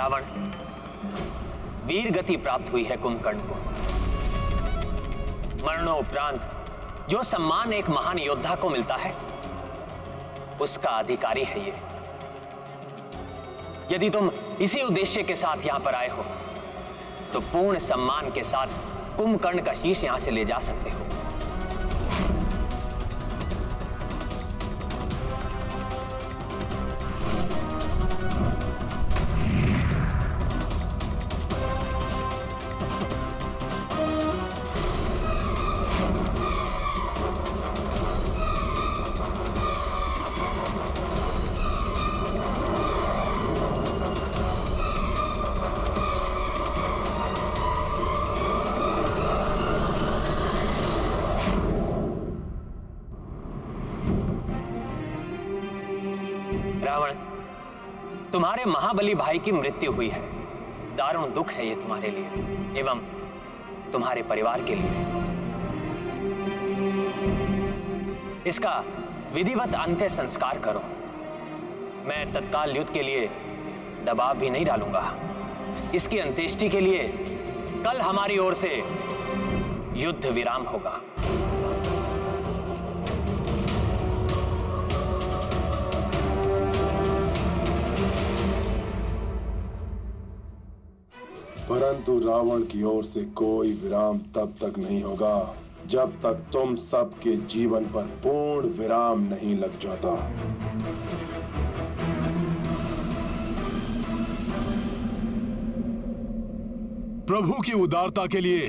रावण, वीर गति प्राप्त हुई है कुंभकर्ण को। मरणोपरांत जो सम्मान एक महान योद्धा को मिलता है, उसका अधिकारी है ये। यदि तुम इसी उद्देश्य के साथ यहां पर आए हो, तो पूर्ण सम्मान के साथ कुंभकर्ण का शीश यहां से ले जा सकते हो। रावण, तुम्हारे महाबली भाई की मृत्यु हुई है। दारुण दुख है ये तुम्हारे लिए एवं तुम्हारे परिवार के लिए। इसका विधिवत अंत्य संस्कार करो। मैं तत्काल युद्ध के लिए दबाव भी नहीं डालूंगा। इसकी अंत्येष्टि के लिए कल हमारी ओर से युद्ध विराम होगा। परंतु रावण की ओर से कोई विराम तब तक नहीं होगा जब तक तुम सबके जीवन पर पूर्ण विराम नहीं लग जाता। प्रभु की उदारता के लिए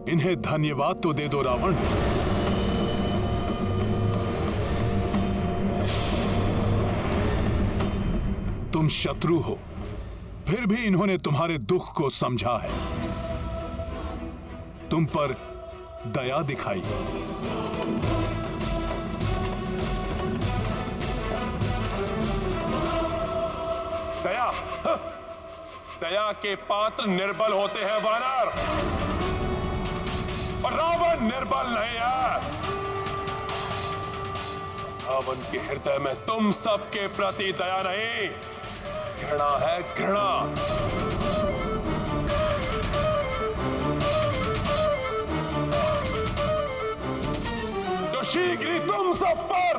इन्हें धन्यवाद तो दे दो रावण। तुम शत्रु हो, फिर भी इन्होंने तुम्हारे दुख को समझा है, तुम पर दया दिखाई। दया? दया के पात्र निर्बल होते हैं वानर, और रावण निर्बल नहीं है। रावण के हृदय में तुम सबके प्रति दया नहीं, घृणा है, घृणा। तो शीघ्र ही तुम सब पर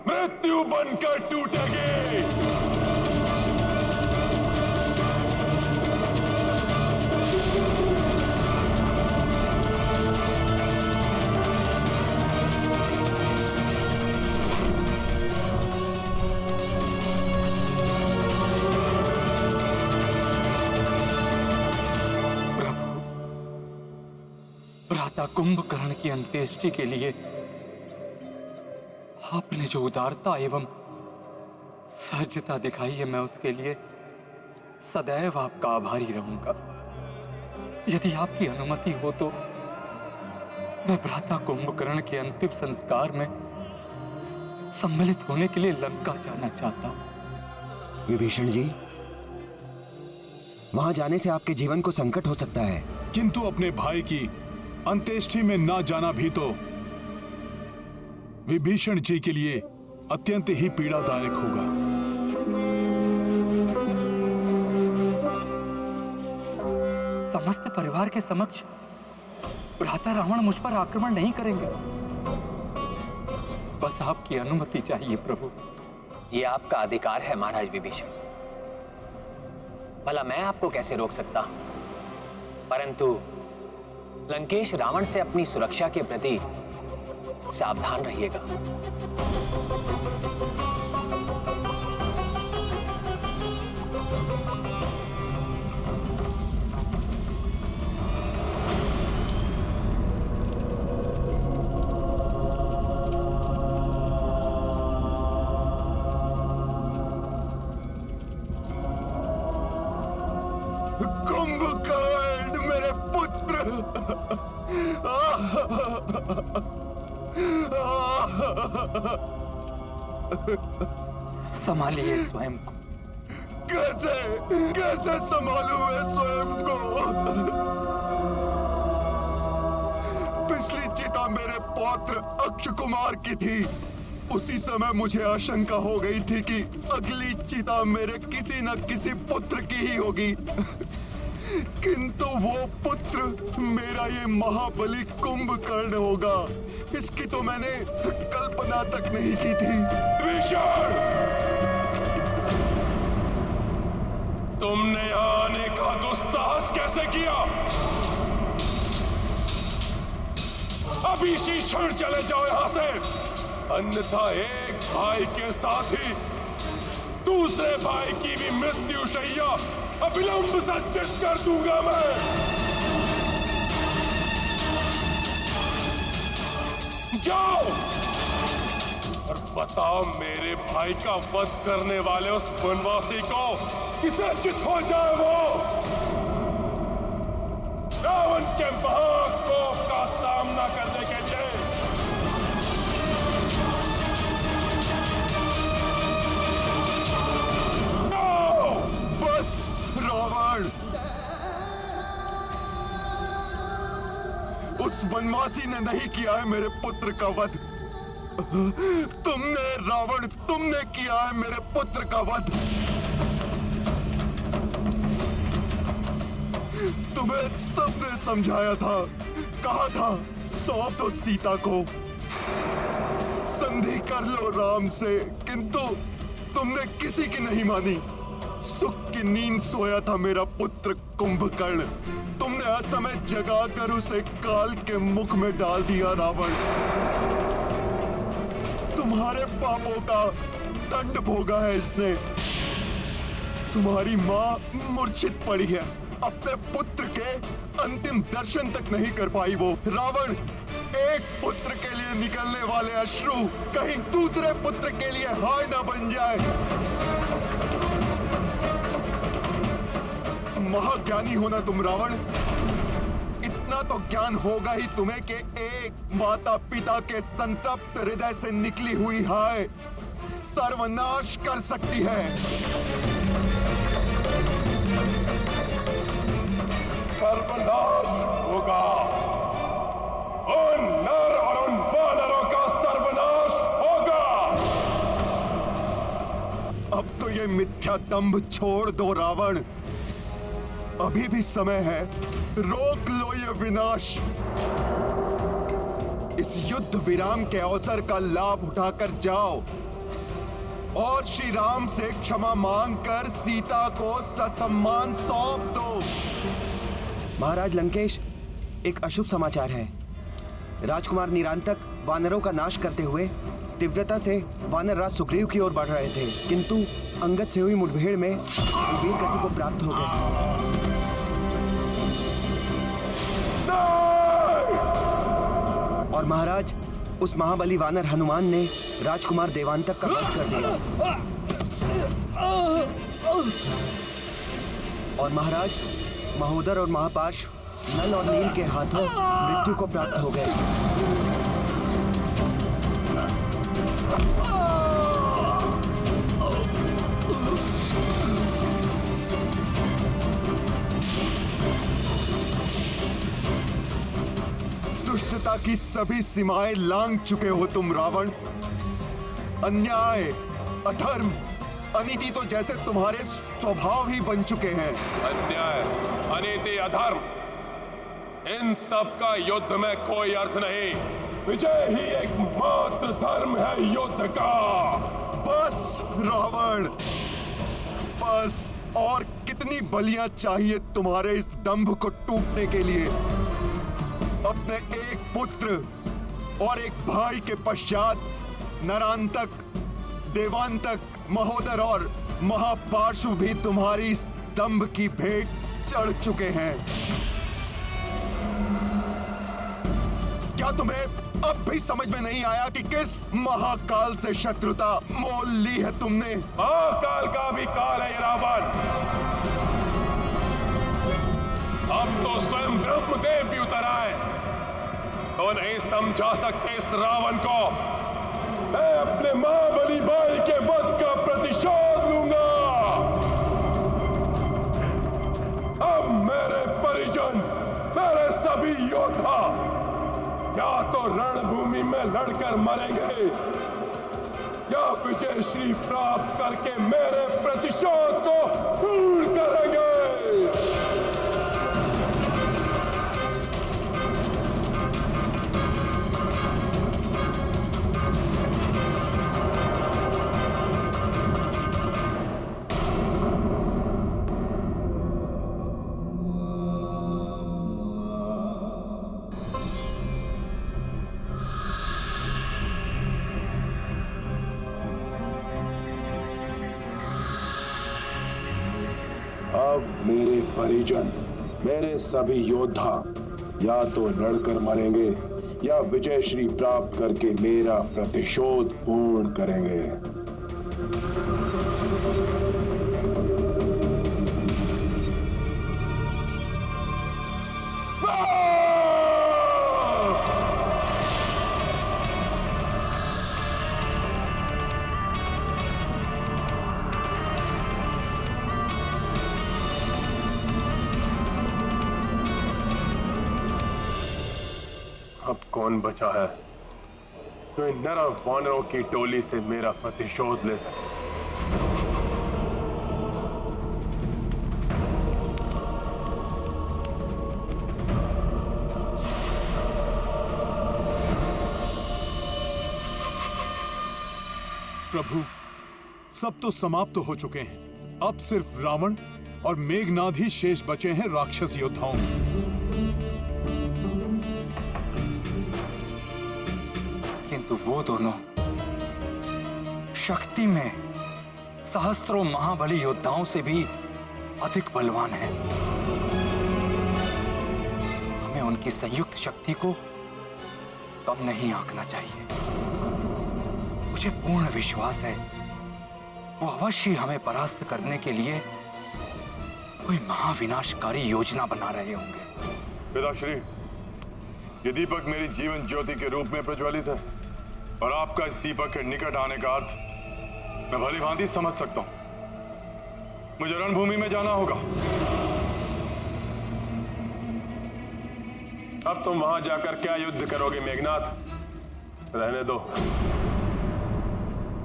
मृत्यु बनकर टूटेगी। भ्राता कुंभकर्ण की अंत्येष्टि के लिए आपने जो उदारता एवं सहजता दिखाई है, मैं उसके लिए सदैव आपका आभारी रहूंगा। यदि आपकी अनुमति हो तो मैं भ्राता कुंभकर्ण के अंतिम संस्कार में सम्मिलित होने के लिए लंका जाना चाहता हूं। विभीषण जी, वहां जाने से आपके जीवन को संकट हो सकता है। किंतु अपने भाई की अंत्येष्टि में ना जाना भी तो विभीषण जी के लिए अत्यंत ही पीड़ादायक होगा। समस्त परिवार के समक्ष भ्राता रावण मुझ पर आक्रमण नहीं करेंगे। बस आपकी अनुमति चाहिए प्रभु। यह आपका अधिकार है महाराज विभीषण। भला मैं आपको कैसे रोक सकता हूं? परंतु लंकेश रावण से अपनी सुरक्षा के प्रति सावधान रहिएगा। कुंभकर्ण मेरे पुत्र, संभालिए स्वयं को। कैसे कैसे संभालूं मैं स्वयं को? पिछली चिता मेरे पौत्र अक्ष कुमार की थी, उसी समय मुझे आशंका हो गई थी कि अगली चिता मेरे किसी न किसी पुत्र की ही होगी। किंतु वो पुत्र मेरा ये महाबली कुंभकर्ण होगा, इसकी तो मैंने कल्पना तक नहीं की थी। विभीषण, तुमने यहाँ आने का दुस्साहस कैसे किया? अभी इसी क्षण चले जाओ यहाँ से, अन्यथा एक भाई के साथ ही दूसरे भाई की भी मृत्यु शैया अविलंब संचित कर दूंगा मैं। जाओ और बताओ मेरे भाई का वध करने वाले उस वनवासी को किसे चित हो जाए वो रावण के महाकोप का सामना करने के लिए। बस रावण, उस वनवासी ने नहीं किया है मेरे पुत्र का वध। तुमने रावण, तुमने किया है मेरे पुत्र का वध। तुम्हें सबने समझाया था, कहा था सौंप दो सीता को, संधि कर लो राम से, किंतु तुमने किसी की नहीं मानी। सुख की नींद सोया था मेरा पुत्र कुंभकर्ण, तुमने असमय जगाकर उसे काल के मुख में डाल दिया रावण। तुम्हारे पापों का दंड भोगा है इसने। तुम्हारी माँ मूर्छित पड़ी है, अपने पुत्र के अंतिम दर्शन तक नहीं कर पाई वो। रावण, एक पुत्र के लिए निकलने वाले अश्रु कहीं दूसरे पुत्र के लिए हाय न बन जाए। महाज्ञानी होना तुम रावण, इतना तो ज्ञान होगा ही तुम्हें कि एक माता पिता के संतप्त हृदय से निकली हुई हाय सर्वनाश कर सकती है। सर्वनाश होगा, उन नर और उन वानरों का सर्वनाश होगा। अब तो ये मिथ्या दंभ छोड़ दो रावण, अभी भी समय है, रोक लो ये विनाश। इस युद्ध विराम के अवसर का लाभ उठाकर जाओ और श्री राम से क्षमा मांगकर सीता को ससम्मान सौंप दो। महाराज लंकेश, एक अशुभ समाचार है। राजकुमार निरांतक वानरों का नाश करते हुए तीव्रता से वानर राज सुग्रीव की ओर बढ़ रहे थे, किंतु अंगद से हुई मुठभेड़ में वीर गति को प्राप्त हो गए। और महाराज, उस महाबली वानर हनुमान ने राजकुमार देवांतक का वध कर दिया। और महाराज, महोदर और महापार्श्व नल और नील के हाथों मृत्यु को प्राप्त हो गए। दुष्टता की सभी सीमाएं लांघ चुके हो तुम रावण। अन्याय, अधर्म, अनीति तो जैसे तुम्हारे स्वभाव ही बन चुके हैं। अन्याय, अनीति, अधर्म, इन सब का युद्ध में कोई अर्थ नहीं। विजय ही एकमात्र धर्म है युद्ध का। बस रावण, बस। और कितनी बलियां चाहिए तुम्हारे इस दंभ को टूटने के लिए? अपने एक पुत्र और एक भाई के पश्चात नरांतक, देवांतक, महोदर और महापार्श्व भी तुम्हारी इस दंभ की भेंट चढ़ चुके हैं। क्या तुम्हें अब भी समझ में नहीं आया कि किस महाकाल से शत्रुता मोल ली है तुमने? महाकाल का भी काल है रावण। अब तो स्वयं ब्रह्मदेव भी उतर आए तो नहीं समझा सकते इस रावण को। मैं अपने महाबली भाई के वध का प्रतिशोध लूंगा। अब मेरे परिजन, मेरे सभी योद्धा या तो रणभूमि में लड़कर मरेंगे या विजय श्री प्राप्त करके मेरे प्रतिशोध को पूर्ण करेंगे। अब मेरे परिजन, मेरे सभी योद्धा या तो लड़कर मरेंगे या विजय श्री प्राप्त करके मेरा प्रतिशोध पूर्ण करेंगे। अब कौन बचा है जो इन नर वानरों की टोली से मेरा प्रतिशोध ले सके? प्रभु, सब तो समाप्त हो चुके हैं। अब सिर्फ रावण और मेघनाद ही शेष बचे हैं राक्षस योद्धाओं में। किंतु वो दोनों शक्ति में सहस्त्रों महाबली योद्धाओं से भी अधिक बलवान हैं। हमें उनकी संयुक्त शक्ति को कम नहीं आंकना चाहिए। मुझे पूर्ण विश्वास है वो अवश्य हमें परास्त करने के लिए कोई महाविनाशकारी योजना बना रहे होंगे। पिताश्री, ये दीपक मेरी जीवन ज्योति के रूप में प्रज्वलित है और आपका इस दीपक के निकट आने का अर्थ मैं भली भांति समझ सकता हूं। मुझे रणभूमि में जाना होगा। अब तुम वहां जाकर क्या युद्ध करोगे मेघनाद? रहने दो।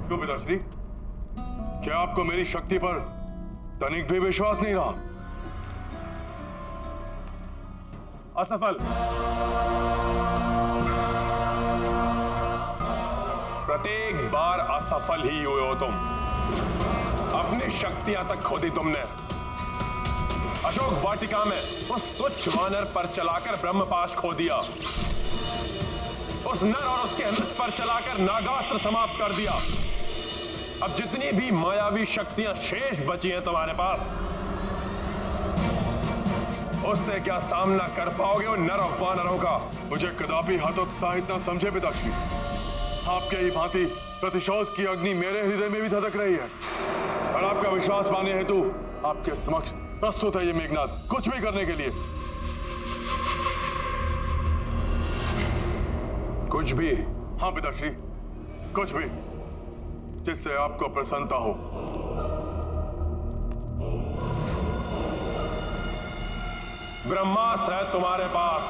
क्यों पिताश्री? क्या आपको मेरी शक्ति पर तनिक भी विश्वास नहीं रहा? असफल। प्रत्येक बार असफल ही हुए हो तुम। अपनी शक्तियां तक खो दी तुमने। अशोक वाटिका में उस तुच्छ वानर पर चलाकर ब्रह्मपाश खो दिया। उस नर और उसके अनुज पर चलाकर नागास्त्र समाप्त कर दिया। अब जितनी भी मायावी शक्तियां शेष बची हैं तुम्हारे पास, उससे क्या सामना कर पाओगे उन नर और वानरों का? मुझे कदापि हतोत्साहित न समझे पिताश्री। आपके ही भांति प्रतिशोध की अग्नि मेरे हृदय में भी धधक रही है और आपका विश्वास पाने हेतु आपके समक्ष प्रस्तुत है ये मेघनाद, कुछ भी करने के लिए। कुछ भी? हाँ पिताश्री, कुछ भी जिससे आपको प्रसन्नता हो। ब्रह्मास्त्र है तुम्हारे पास,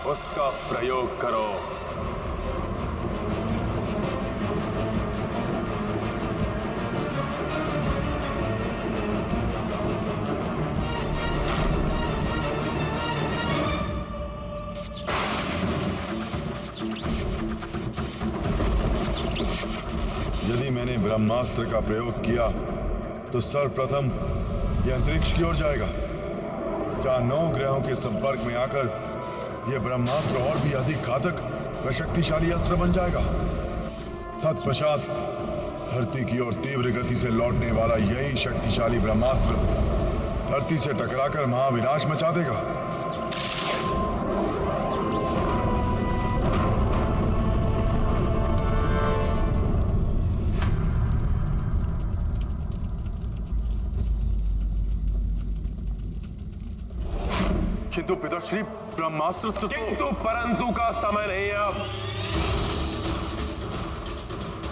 उसका प्रयोग करो। यदि मैंने ब्रह्मास्त्र का प्रयोग किया तो सर्वप्रथम यह अंतरिक्ष की ओर जाएगा, जहां 9 ग्रहों के संपर्क में आकर यह ब्रह्मास्त्र और भी अधिक घातक व शक्तिशाली अस्त्र बन जाएगा। तत्पश्चात धरती की ओर तीव्र गति से लौटने वाला यही शक्तिशाली ब्रह्मास्त्र धरती से टकराकर महाविनाश मचा देगा। किंतु पिताश्री, ब्रह्मास्त्र तो किंतु परंतु का समय नहीं है अब।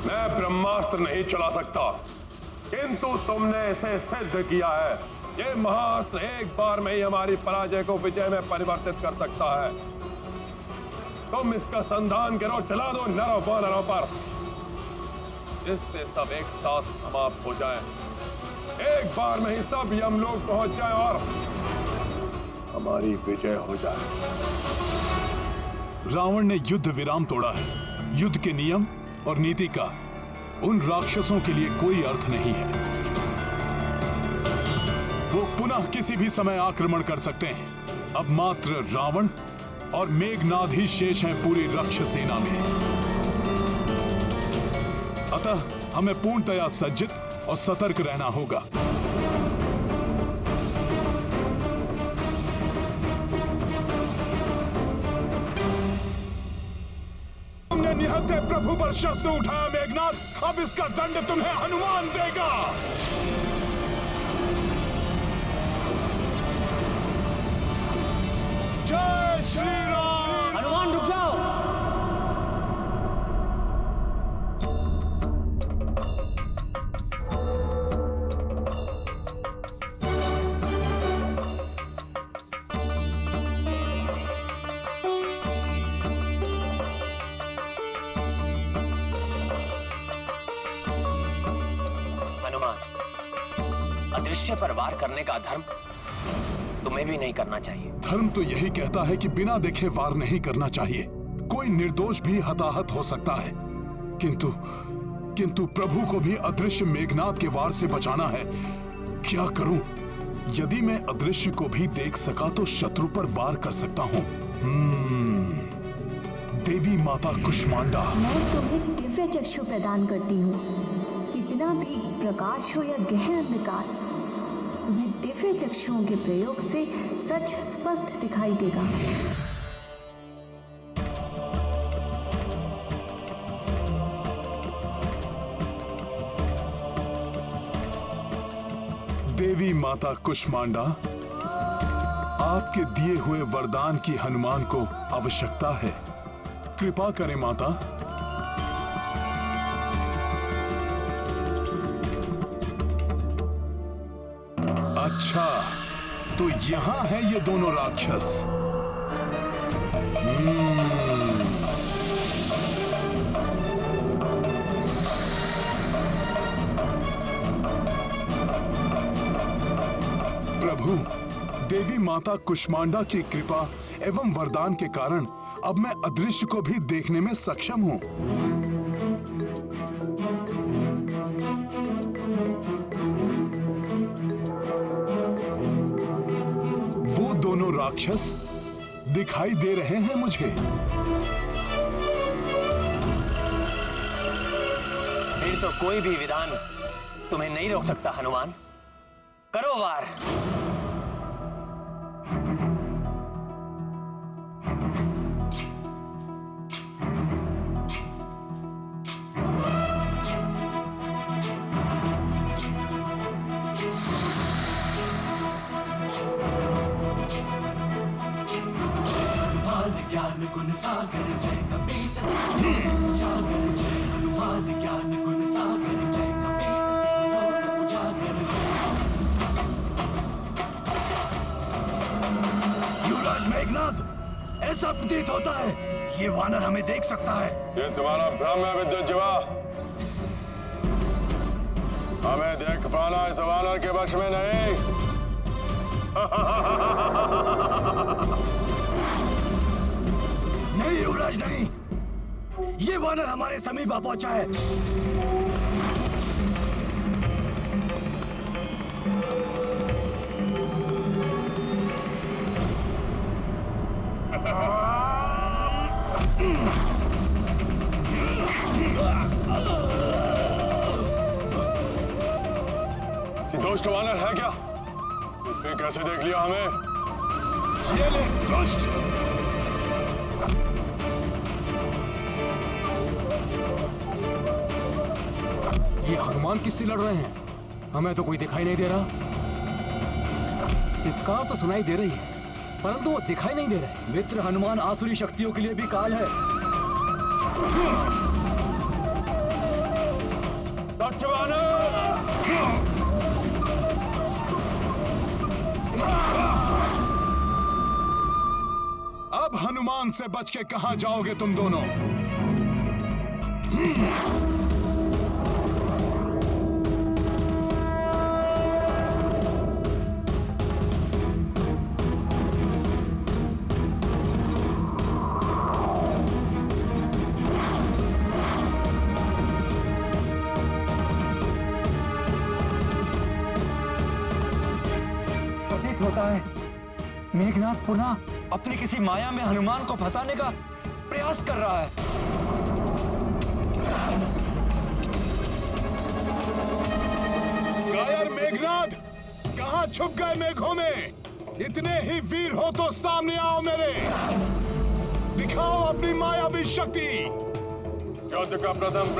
मैं ब्रह्मास्त्र नहीं चला सकता, किंतु तुमने इसे सिद्ध किया है। ये महाअस्त्र एक बार में ही हमारी पराजय को विजय में परिवर्तित कर सकता है। तुम इसका संधान करो, चला दो नरों वानरों पर। जिससे सब एक साथ समाप्त हो जाए। एक बार में ही सब यमलोक पहुंच जाए और हमारी विजय हो जाए। रावण ने युद्ध विराम तोड़ा है। युद्ध के नियम और नीति का उन राक्षसों के लिए कोई अर्थ नहीं है। वो पुनः किसी भी समय आक्रमण कर सकते हैं। अब मात्र रावण और मेघनाद ही शेष हैं पूरी राक्षस सेना में। अतः हमें पूर्णतया सज्जित और सतर्क रहना होगा। तुमने निहत्थे प्रभु पर शस्त्र उठाया मेघनाद, अब इसका दंड तुम्हें हनुमान देगा। जय श्री राम। हनुमान रुक जाओ। हनुमान, अदृश्य पर वार करने का धर्म तुम्हें भी नहीं करना चाहिए। धर्म तो यही कहता है कि बिना देखे वार नहीं करना चाहिए। कोई निर्दोष भी हताहत हो सकता है, किंतु प्रभु को भी अदृश्य मेघनाद के वार से बचाना है। क्या करूं? यदि मैं अदृश्य को भी देख सका तो शत्रु पर वार कर सकता हूं। देवी माता कुष्मांडा, मैं तुम्हें दिव्य चक्षु प्रदान करती हूँ। कितना भी प्रकाश हो या गहन अंधकार, तुम्हें दिव्य चक्षुओं के प्रयोग से सच स्पष्ट दिखाई देगा। देवी माता कुष्मांडा, आपके दिए हुए वरदान की हनुमान को आवश्यकता है। कृपा करें माता। अच्छा, तो यहां है ये दोनों राक्षस। प्रभु, देवी माता कुष्मांडा की कृपा एवं वरदान के कारण अब मैं अदृश्य को भी देखने में सक्षम हूं। वो दोनों राक्षस दिखाई दे रहे हैं मुझे। फिर तो कोई भी विधान तुम्हें नहीं रोक सकता हनुमान। करो वार। ज्ञान गुण सागर जय कपीस उजागर जय हनुमान ज्ञान गुण सागर जय कपीस लोक उजागर युवराज मेघनाद, ऐसा प्रतीत होता है ये वानर हमें देख सकता है। ये तुम्हारा भ्रम है विद्युत जीवा। हमें देख पाना इस वानर के वश में नहीं। नहीं युवराज नहीं, ये वानर हमारे समीप आ पहुंचा है। कि दुष्ट वानर है क्या? इसने कैसे देख लिया हमें? ये ले दुष्ट। ये हनुमान किससे लड़ रहे हैं? हमें तो कोई दिखाई नहीं दे रहा। चित्कार तो सुनाई दे रही है, परंतु वो दिखाई नहीं दे रहे। मित्र हनुमान आसुरी शक्तियों के लिए भी काल है। दक्ष वानर! अब हनुमान से बच के कहां जाओगे तुम दोनों? मेघनाथ पुनः अपनी किसी माया में हनुमान को फंसाने का प्रयास कर रहा है। कायर मेघनाथ, कहाँ छुप गए मेघों में? इतने ही वीर हो तो सामने आओ मेरे, दिखाओ अपनी मायावी शक्ति। युद्ध का प्रथम